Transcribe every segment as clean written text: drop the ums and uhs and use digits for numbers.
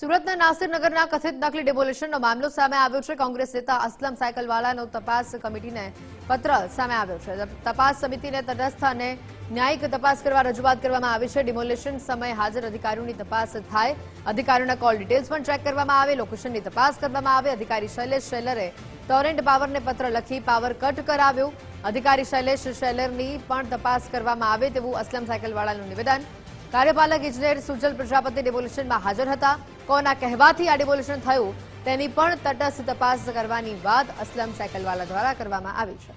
સુરતના નાસિરનગરના કથિત નકલી ડિમોલિશનનો મામલો સામે આવ્યો છે। કોંગ્રેસ નેતા અસલમ સાયકલવાલાનો તપાસ કમિટીને પત્ર સામે આવ્યો છે। તપાસ સમિતિને તટસ્થ અને ન્યાયિક તપાસ કરવા રજૂઆત કરવામાં આવી છે। ડિમોલિશન સમયે હાજર અધિકારીઓની તપાસ થાય, અધિકારીઓના કોલ ડિટેલ્સ પણ ચેક કરવામાં આવે, લોકેશનની તપાસ કરવામાં આવે। અધિકારી શૈલેષ શેલરે ટોરેન્ટ પાવરને પત્ર લખી પાવર કટ કરાવ્યો। અધિકારી શૈલેષ શેલરની પણ તપાસ કરવામાં આવે તેવું અસલમ સાયકલવાલાનું નિવેદન। કાર્યપાલક ઇજનેર સુજલ પ્રજાપતિ ડિમોલિશનમાં હાજર હતા। કોના કહેવાથી આ ડિમોલિશન થયું તેની પણ તટસ્થ તપાસ કરવાની વાત અસલમ સાયકલવાલા દ્વારા કરવામાં આવી છે।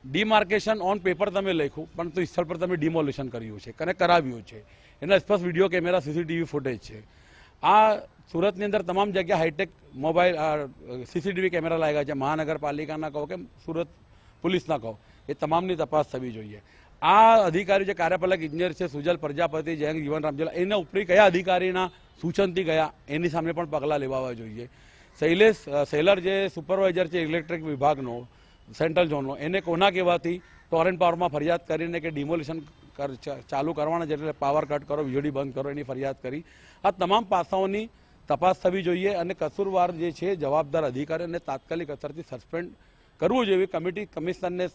ડિમાર્કેશન ઓન પેપર તમે લખ્યું, પરંતુ સ્થળ પર તમે ડિમોલિશન કર્યું છે અને કરાવ્યું છે। એના સ્પષ્ટ વિડીયો કેમેરા, સીસીટીવી ફૂટેજ છે। આ સુરતની અંદર તમામ જગ્યા હાઈટેક મોબાઈલ સીસીટીવી કેમેરા લાગ્યા છે। મહાનગરપાલિકાના કહો કે સુરત પોલીસના કહો, એ તમામની તપાસ થવી જોઈએ। આ અધિકારી જે કાર્યપાલક ઇજનેર છે સુજલ પ્રજાપતિ, જયંત જીવન રામજલા, એના ઉપરી કયા અધિકારીના સૂચનથી ગયા એની સામે પણ પગલાં લેવા જોઈએ। શૈલેષ શેલર જે સુપરવાઇઝર છે ઇલેક્ટ્રિક વિભાગનો સેન્ટ્રલ ઝોનનો, એને કોના કહેવાથી ટોરેન્ટ પાવરમાં ફરિયાદ કરીને કે ડિમોલિશન ચાલુ કરવાના છે એટલે પાવર કટ કરો, વીજળી બંધ કરો, એની ફરિયાદ કરી। આ તમામ પાસાઓની તપાસ થવી જોઈએ અને કસૂરવાર જે છે જવાબદાર અધિકારીઓને તાત્કાલિક અસરથી સસ્પેન્ડ કરવું જોઈએ। કમિટી કમિશનરને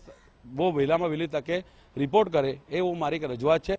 બહુ વહેલામાં વહેલી તકે રિપોર્ટ કરે એવું મારી રજૂઆત છે।